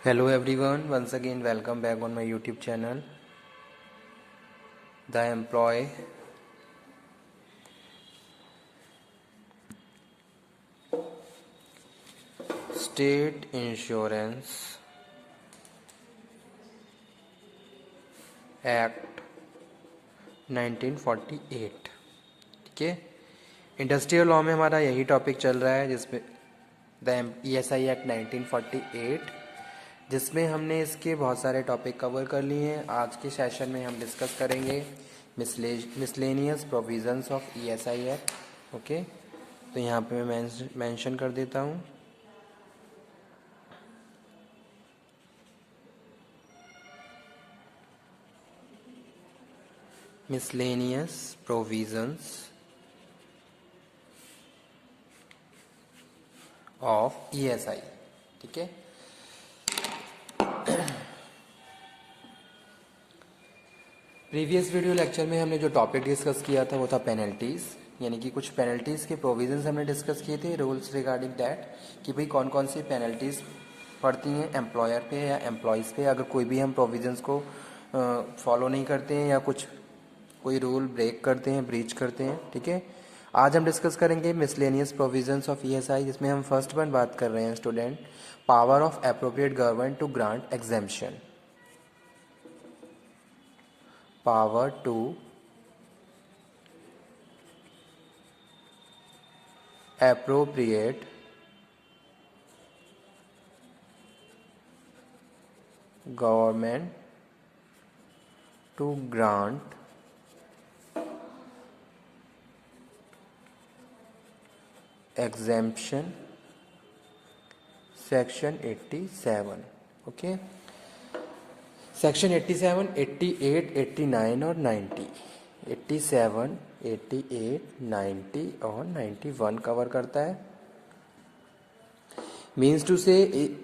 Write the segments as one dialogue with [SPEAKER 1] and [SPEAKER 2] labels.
[SPEAKER 1] Hello everyone, once again welcome back on my YouTube channel, The Employee. State Insurance Act 1948। ठीक है, industrial law में हमारा यही topic चल रहा है जिसमें द ESI एक्ट 1948, जिसमें हमने इसके बहुत सारे टॉपिक कवर कर लिए हैं। आज के सेशन में हम डिस्कस करेंगे miscellaneous provisions of ESI act. Okay, तो यहाँ पे मैं मेंशन कर देता हूँ। miscellaneous provisions of ESI। ठीक है, प्रीवियस वीडियो लेक्चर में हमने जो टॉपिक डिस्कस किया था वो था पेनल्टीज़, यानी कि कुछ पेनल्टीज़ के प्रोविजंस हमने डिस्कस किए थे, रूल्स रिगार्डिंग दैट कि भाई कौन कौन सी पेनल्टीज़ पड़ती हैं एम्प्लॉयर पे या एम्प्लॉयज़ पे अगर कोई भी हम प्रोविजंस को फॉलो नहीं करते हैं या कोई रूल ब्रेक करते हैं, ब्रीच करते हैं। ठीक है, आज हम डिस्कस करेंगे मिसलेनियस प्रोविजंस ऑफ ESI, जिसमें हम फर्स्ट वन बात कर रहे हैं student, power of appropriate government to grant exemption. Power to appropriate government to grant exemption, section 87। Okay, section 87, 88, 89 और 90, 87, 88, 90 और 91 कवर करता है। Means to say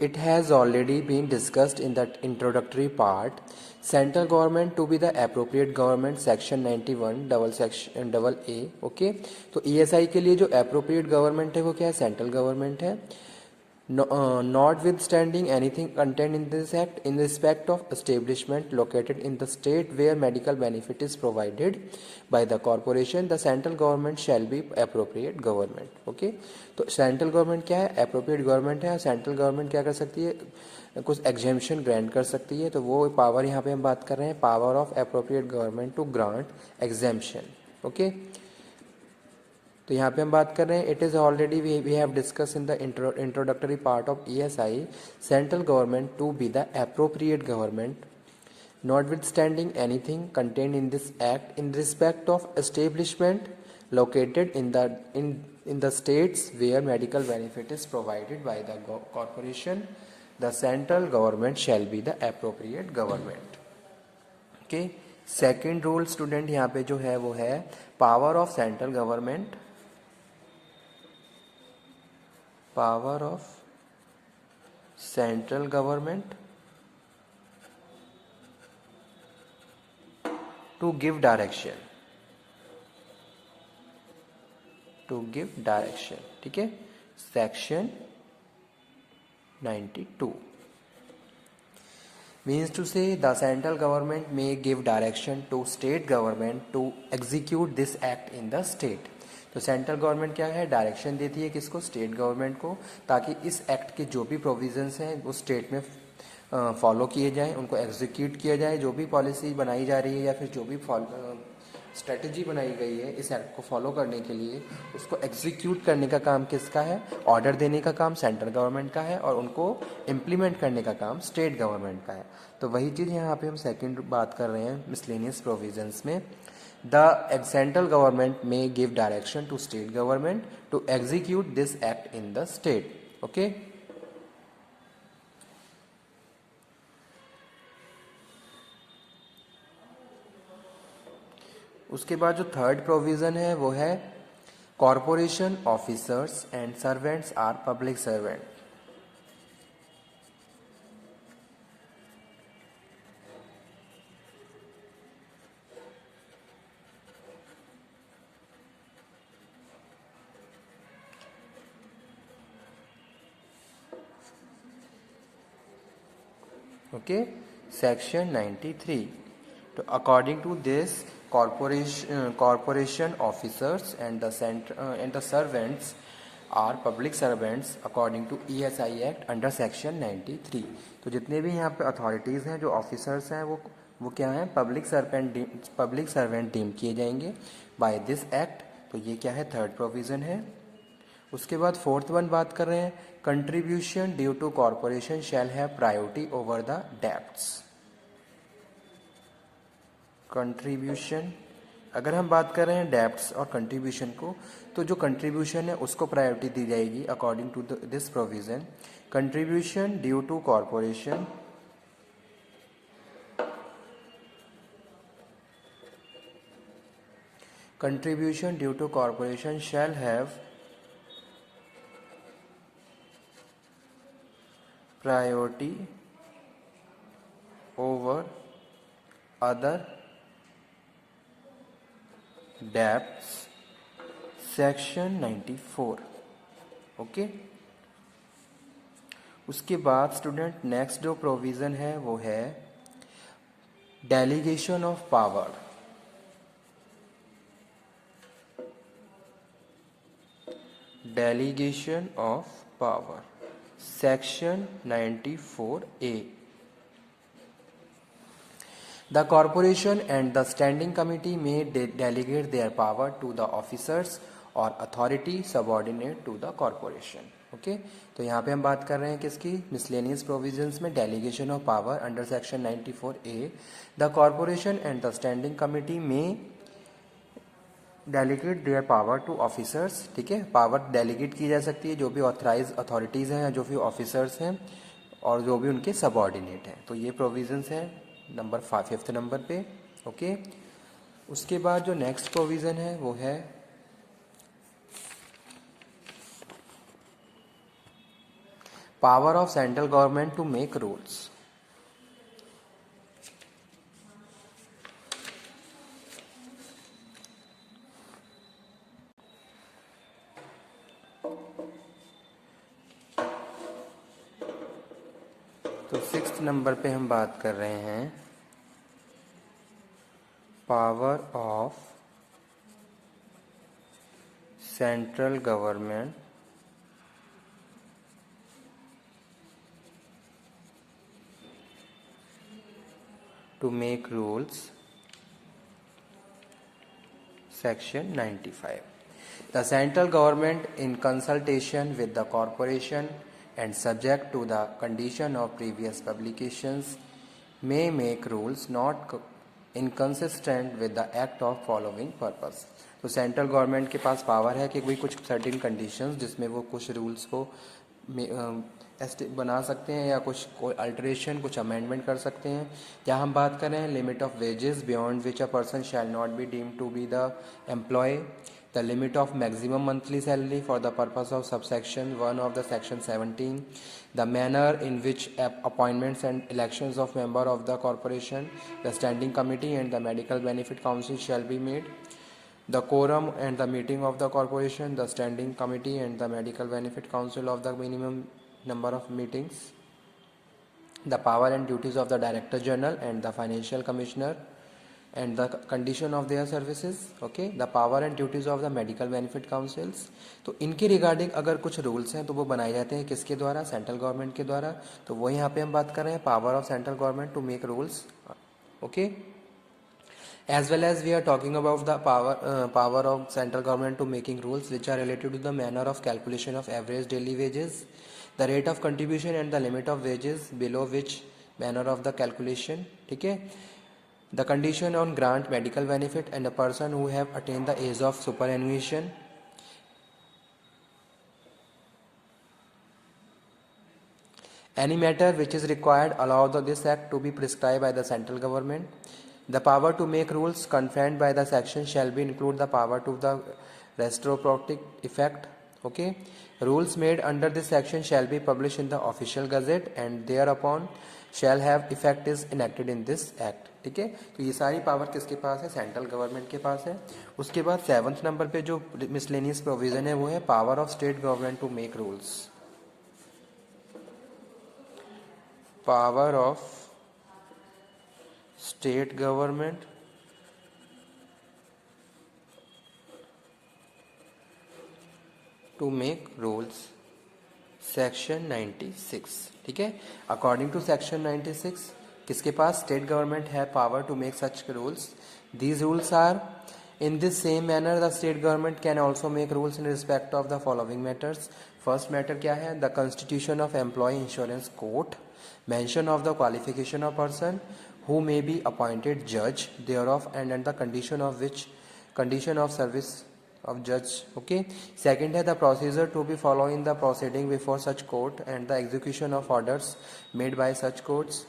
[SPEAKER 1] it has already been discussed in that introductory part. Central government to be the appropriate government, section 91 double A। Okay, तो ESI के लिए जो appropriate government है वो क्या है? सेंट्रल गवर्नमेंट है। Notwithstanding anything contained in this act in respect of establishment located in the state where medical benefit is provided by the corporation, the central government shall be appropriate government। Okay, तो central government क्या है? Appropriate government है। Central government क्या कर सकती है? कुछ exemption grant कर सकती है। तो वो पावर यहाँ पे हम बात कर रहे हैं, power of appropriate government to grant exemption. Okay, तो यहाँ पे हम बात कर रहे हैं, it is already we have discuss in the introductory part of ESI, central government to be the appropriate government notwithstanding anything contained in this act in respect of establishment located in the states where medical benefit is provided by the corporation, the central government shall be the appropriate government। okay, second rule student यहाँ पे जो है वो है power of central government, power of central government to give direction, to give direction। ठीक है, section 92 means to say the central government may give direction to state government to execute this act in the state। तो central government क्या है? Direction देती है किसको? State government को, ताकि इस एक्ट के जो भी प्रोविजंस हैं वो स्टेट में फॉलो किए जाएं, उनको एग्जीक्यूट किया जाए। जो भी पॉलिसी बनाई जा रही है या फिर जो भी स्ट्रेटजी बनाई गई है इस एक्ट को फॉलो करने के लिए, उसको एग्जीक्यूट करने का काम किसका है? ऑर्डर देने का काम सेंट्रल गवर्नमेंट का है और उनको इम्प्लीमेंट करने का काम स्टेट गवर्नमेंट का है। तो वही चीज़ यहाँ पे हम सेकंड बात कर रहे हैं मिसलेनियस प्रोविजंस में। The central government may give direction to state government to execute this act in the state. Okay, उसके बाद जो थर्ड प्रोविज़न है वो है corporation officers and servants are public servant. Okay, section 93. So according to this, corporation officers and the servants are public servants according to ESI Act under section 93. तो जितने भी यहाँ पे अथॉरिटीज़ हैं, जो ऑफिसर्स हैं, वो क्या हैं, पब्लिक सर्वेंट डीम किए जाएंगे बाय दिस एक्ट। तो ये क्या है, थर्ड प्रोविज़न है। उसके बाद फोर्थ वन बात कर रहे हैं, contribution due to corporation shall have priority over the debts. Contribution, अगर हम बात कर रहे हैं डेब्ट्स और कंट्रीब्यूशन को, तो जो कंट्रीब्यूशन है उसको प्रायोरिटी दी जाएगी according to this provision. Contribution due to corporation shall have priority over other debts, section 94। Okay, उसके बाद स्टूडेंट नेक्स्ट जो प्रोविज़न है वो है delegation of power. Delegation of power, section 94A। The corporation and the standing committee may delegate their power to the officers or authority subordinate to the corporation. Okay, तो यहाँ पे हम बात कर रहे हैं किसकी, मिसलेनियस प्रोविजंस में delegation of power under section 94A। The corporation and the standing committee में delegate their power to officers. ठीक है, पावर डेलीगेट की जा सकती है जो भी ऑथराइज अथॉरिटीज़ हैं, जो भी ऑफिसर्स हैं और जो भी उनके सबऑर्डिनेट हैं। तो ये प्रोविजंस हैं नंबर 5th नंबर पे। ओके, उसके बाद जो नेक्स्ट प्रोविज़न है वो है power of central government to make rules. तो 6th नंबर पे हम बात कर रहे हैं power of central government to make rules, section 95। The central government in consultation with the corporation and subject to the condition of previous publications may make rules not inconsistent with the act of following purpose। तो central government के पास power है कि कोई कुछ certain conditions जिसमें वो कुछ rules को बना सकते हैं या कुछ कोई अल्टरेशन, कुछ अमेंडमेंट कर सकते हैं। क्या हम बात कर रहे हैं, limit of wages beyond which a person shall not be deemed to be the employee, the limit of maximum monthly salary for the purpose of subsection 1 of the section 17, the manner in which appointments and elections of member of the corporation, the standing committee and the medical benefit council shall be made, the quorum and the meeting of the corporation, the standing committee and the medical benefit council of the minimum number of meetings, the power and duties of the director general and the financial commissioner and the condition of their services। okay, the power and duties of the medical benefit councils। तो इनके regarding अगर कुछ rules हैं तो वो बनाए जाते हैं किसके द्वारा, सेंट्रल गवर्नमेंट के द्वारा। तो वो यहाँ पे हम बात कर रहे हैं power of central government to make rules. Okay, as well as we are talking about the power of central government to making rules which are related to the manner of calculation of average daily wages, the rate of contribution and the limit of wages below which manner of the calculation। ठीक है, the condition on grant medical benefit and a person who have attained the age of superannuation, any matter which is required allow this act to be prescribed by the central government, the power to make rules confined by the section shall be include the power to the retrospective effect। okay, rules made under this section shall be published in the official gazette and thereupon shall have effect is enacted in this act। ठीक है, तो ये सारी power किसके पास है, central government के पास है। उसके बाद 7th नंबर पे जो मिसलेनियस प्रोविजन है वो है power of state government to make rules. power of state government to make rules, section 96, ठीक है। अकॉर्डिंग टू सेक्शन 96 किसके पास स्टेट गवर्नमेंट है power to make such rules. These rules are in this same manner the state government can also make rules in respect of the following matters. First matter क्या है, the constitution of employee insurance code, mention of the qualification of person who may be appointed judge thereof and the condition of service of judge, okay। Second है the procedure to be followed in the proceeding before such court and the execution of orders made by such courts,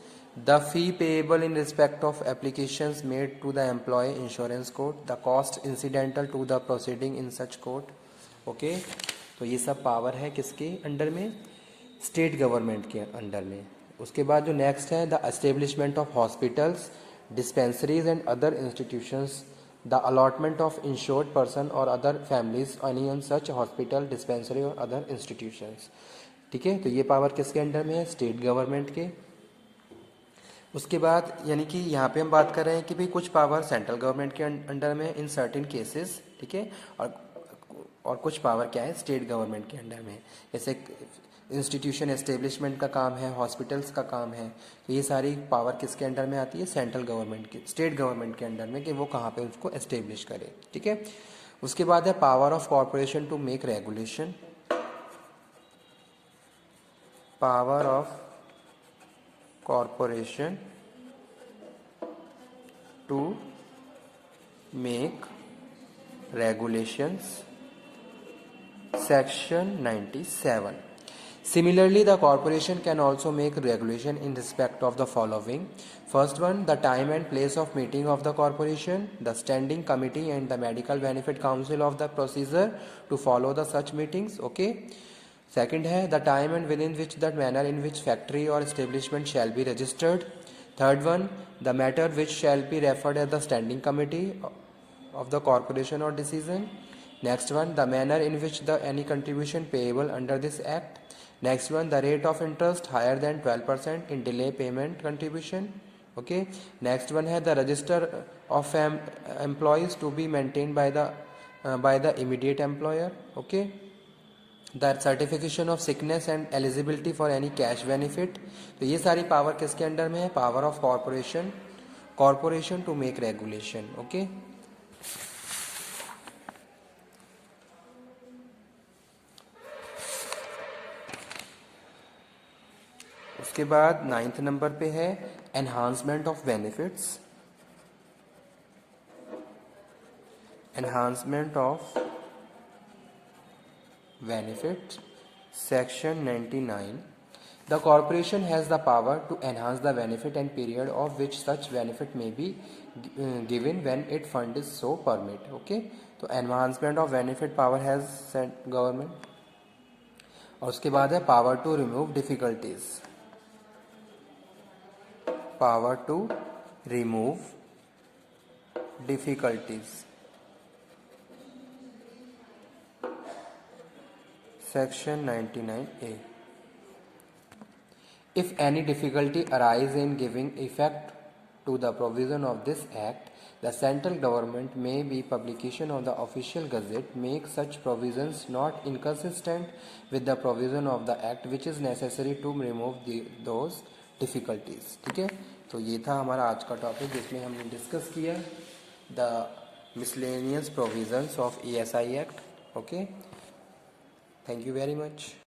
[SPEAKER 1] the fee payable in respect of applications made to the employee insurance court, the cost incidental to the proceeding in such court, okay। तो ये सब power है किसके under में, state government के under में। उसके बाद जो नेक्स्ट है the establishment of hospitals, dispensaries and other institutions, the allotment of insured person और other families any on such hospital, dispensary और अदर इंस्टीट्यूशंस, ठीक है। तो ये पावर किसके अंडर में है, स्टेट गवर्नमेंट के। उसके बाद यानी कि यहाँ पे हम बात कर रहे हैं कि भाई कुछ पावर सेंट्रल गवर्नमेंट के अंडर में इन सर्टेन केसेस, ठीक है, और कुछ पावर क्या है स्टेट गवर्नमेंट के अंडर में, जैसे इंस्टीट्यूशन एस्टेब्लिशमेंट का काम है, हॉस्पिटल्स का काम है। तो ये सारी पावर किसके अंडर में आती है, सेंट्रल गवर्नमेंट के, स्टेट गवर्नमेंट के अंडर में, कि वो कहाँ पे उसको एस्टेब्लिश करे, ठीक है। उसके बाद है power of corporation to make regulation, power of corporation to make regulations, section 97। Similarly, the corporation can also make regulation in respect of the following. First one, the time and place of meeting of the corporation, the standing committee and the medical benefit council of the procedure to follow the such meetings, okay। Second है the time and within which the manner in which factory or establishment shall be registered. Third one, the matter which shall be referred as the standing committee of the corporation or decision. Next one, the manner in which the any contribution payable under this act. Next one, the rate of interest higher than 12% in delay payment contribution, okay। Next one है the register of employees to be maintained by the immediate employer, okay। The certification of sickness and eligibility for any cash benefit। तो ये सारी power किसके under में है, power of corporation to make regulation, okay. उसके बाद 9th number पे है enhancement of benefits, enhancement of benefits, section 99। The corporation has the power to enhance the benefit and period of which such benefit may be given when its fund is so permit, okay। तो enhancement of benefit power has government। और उसके बाद है power to remove difficulties, power to remove difficulties, section 99A। If any difficulty arises in giving effect to the provision of this act, the central government may be publication of the official gazette make such provisions not inconsistent with the provision of the act which is necessary to remove those difficulties, ठीक है। तो ये था हमारा आज का topic जिसमें हमने डिस्कस किया the miscellaneous provisions of ESI act, okay. Thank you very much.